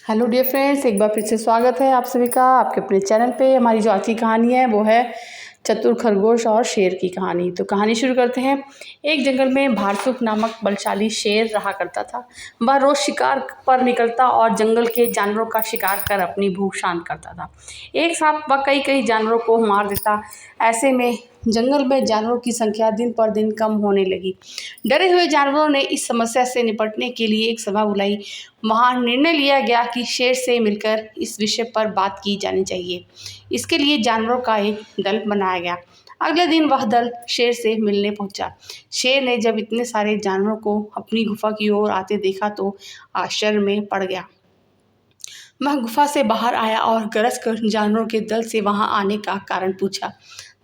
Hello dear friends, एक बार फिर से स्वागत है आप सभी का आपके अपने चैनल पे। हमारी जो आज की कहानी है वो है चतुर खरगोश और शेर की कहानी। तो कहानी शुरू करते हैं। एक जंगल में भारसुक नामक बलशाली शेर रहा करता था। वह रोज शिकार पर निकलता और जंगल के जानवरों का शिकार कर अपनी भूख शांत करता था। एक साथ वह कई कई जानवरों को मार देता। ऐसे में जंगल में जानवरों की संख्या दिन पर दिन कम होने लगी। डरे हुए जानवरों ने इस समस्या से निपटने के लिए एक सभा बुलाई। वहाँ निर्णय लिया गया कि शेर से मिलकर इस विषय पर बात की जानी चाहिए। इसके लिए जानवरों का एक दल बनाया गया। अगले दिन वह दल शेर से मिलने पहुंचा। शेर ने जब इतने सारे जानवरों को अपनी गुफा की ओर आते देखा तो आश्चर्य में पड़ गया। वह गुफा से बाहर आया और गरज कर जानवरों के दल से वहां आने का कारण पूछा।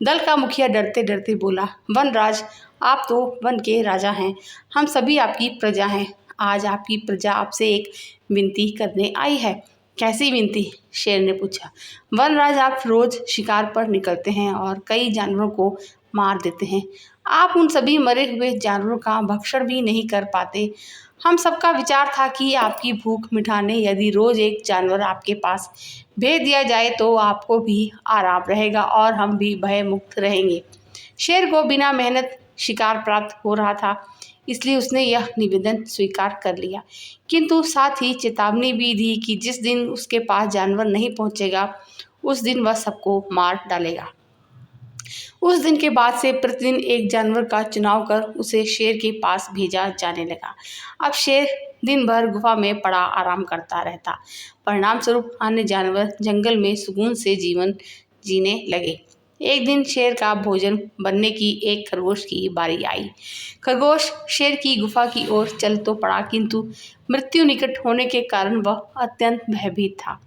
दल का मुखिया डरते डरते बोला, वनराज, आप तो वन के राजा हैं। हम सभी आपकी प्रजा हैं। आज आपकी प्रजा आपसे एक विनती करने आई है। कैसी विनती? शेर ने पूछा। वनराज, आप रोज शिकार पर निकलते हैं और कई जानवरों को मार देते हैं। आप उन सभी मरे हुए जानवरों का भक्षण भी नहीं कर पाते। हम सबका विचार था कि आपकी भूख मिटाने यदि रोज एक जानवर आपके पास भेज दिया जाए तो आपको भी आराम रहेगा और हम भी भय मुक्त रहेंगे। शेर को बिना मेहनत शिकार प्राप्त हो रहा था, इसलिए उसने यह निवेदन स्वीकार कर लिया, किंतु साथ ही चेतावनी भी दी कि जिस दिन उसके पास जानवर नहीं पहुंचेगा उस दिन वह सबको मार डालेगा। उस दिन के बाद से प्रतिदिन एक जानवर का चुनाव कर उसे शेर के पास भेजा जाने लगा। अब शेर दिन भर गुफा में पड़ा आराम करता रहता। परिणाम स्वरूप अन्य जानवर जंगल में सुकून से जीवन जीने लगे। एक दिन शेर का भोजन बनने की एक खरगोश की बारी आई। खरगोश शेर की गुफा की ओर चल तो पड़ा, किंतु मृत्यु निकट होने के कारण वह अत्यंत भयभीत था।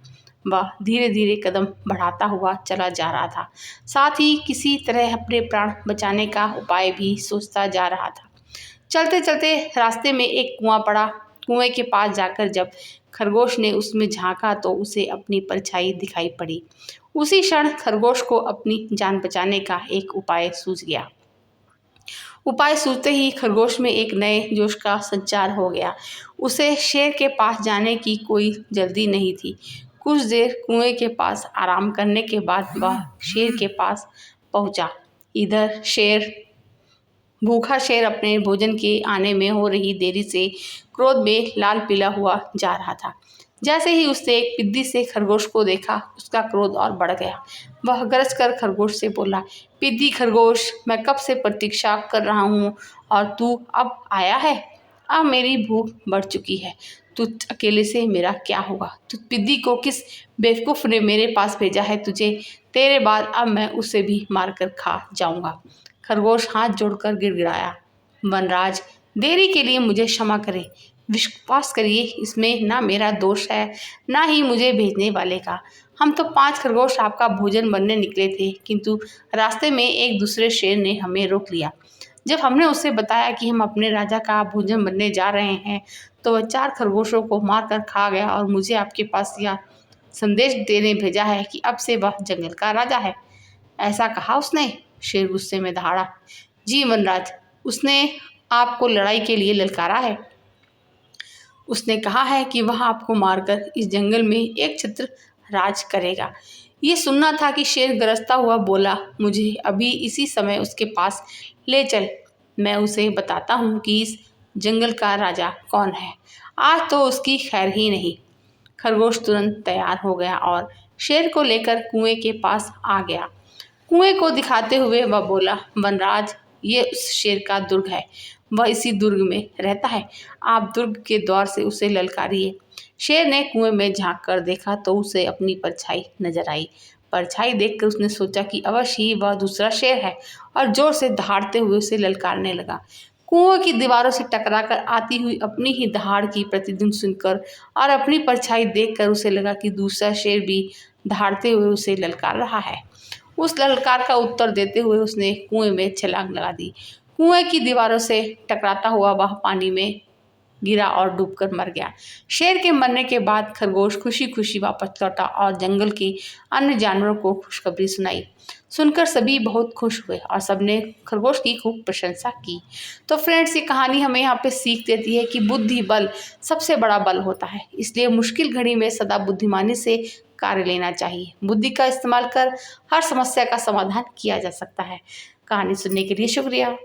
वह धीरे धीरे कदम बढ़ाता हुआ चला जा रहा था, साथ ही किसी तरह अपने प्राण बचाने का उपाय भी सोचता जा रहा था। चलते चलते रास्ते में एक कुआं पड़ा। कुएं के पास जाकर जब खरगोश ने उसमें झांका तो उसे अपनी परछाई दिखाई पड़ी। उसी क्षण खरगोश को अपनी जान बचाने का एक उपाय सूझ गया। उपाय सूझते ही खरगोश में एक नए जोश का संचार हो गया। उसे शेर के पास जाने की कोई जल्दी नहीं थी। कुछ देर कुएं के पास आराम करने के बाद वह शेर के पास पहुंचा। इधर भूखा शेर अपने भोजन के आने में हो रही देरी से क्रोध में लाल पीला हुआ जा रहा था। जैसे ही उसने एक पिद्दी से खरगोश को देखा, उसका क्रोध और बढ़ गया। वह गरज कर खरगोश से बोला, पिद्दी खरगोश, मैं कब से प्रतीक्षा कर रहा हूँ और तू अब आया है। अब मेरी भूख बढ़ चुकी है। तू अकेले से मेरा क्या होगा? तू पिद्दी को किस बेवकूफ़ ने मेरे पास भेजा है तुझे? तेरे बाद अब मैं उसे भी मार कर खा जाऊंगा। खरगोश हाथ जोड़कर गिड़गिड़ाया, वनराज, देरी के लिए मुझे क्षमा करें। विश्वास करिए, इसमें ना मेरा दोष है ना ही मुझे भेजने वाले का। हम तो 5 खरगोश आपका भोजन बनने निकले थे, किंतु रास्ते में एक दूसरे शेर ने हमें रोक लिया। जब हमने उसे बताया कि हम अपने राजा का भोजन बनने जा रहे हैं तो वह 4 खरगोशों को मार कर खा गया और मुझे आपके पास यह संदेश देने भेजा है कि अब से वह जंगल का राजा है। ऐसा कहा उसने? शेर गुस्से में दहाड़ा। जी वनराज, उसने आपको लड़ाई के लिए ललकारा है। उसने कहा है कि वह आपको मारकर इस जंगल में एक छत्र राज करेगा। ये सुनना था कि शेर गरजता हुआ बोला, मुझे अभी इसी समय उसके पास ले चल। मैं उसे बताता हूँ कि इस जंगल का राजा कौन है। आज तो उसकी खैर ही नहीं। खरगोश तुरंत तैयार हो गया और शेर को लेकर कुएं के पास आ गया। कुएं को दिखाते हुए वह बोला, वनराज, ये उस शेर का दुर्ग है। वह इसी दुर्ग में रहता है। आप दुर्ग के द्वार से उसे ललकारिए। शेर ने कुएं में झांक कर देखा तो उसे अपनी परछाई नजर आई। परछाई देखकर उसने सोचा कि अवश्य ही वह दूसरा शेर है और जोर से दहाड़ते हुए उसे ललकारने लगा। कुएं की दीवारों से टकराकर आती हुई अपनी ही दहाड़ की प्रतिध्वनि सुनकर और अपनी परछाई देखकर उसे लगा कि दूसरा शेर भी दहाड़ते हुए उसे ललकार रहा है। उस ललकार का उत्तर देते हुए उसने कुएं में छलांग लगा दी। कुएं की दीवारों से टकराता हुआ वह पानी में गिरा और डूबकर मर गया। शेर के मरने के बाद खरगोश खुशी खुशी वापस लौटा और जंगल के अन्य जानवरों को खुशखबरी सुनाई। सुनकर सभी बहुत खुश हुए और सबने खरगोश की खूब प्रशंसा की। तो फ्रेंड्स, ये कहानी हमें यहाँ पे सीख देती है कि बुद्धि बल सबसे बड़ा बल होता है, इसलिए मुश्किल घड़ी में सदा बुद्धिमानी से कार्य लेना चाहिए। बुद्धि का इस्तेमाल कर हर समस्या का समाधान किया जा सकता है। कहानी सुनने के लिए शुक्रिया।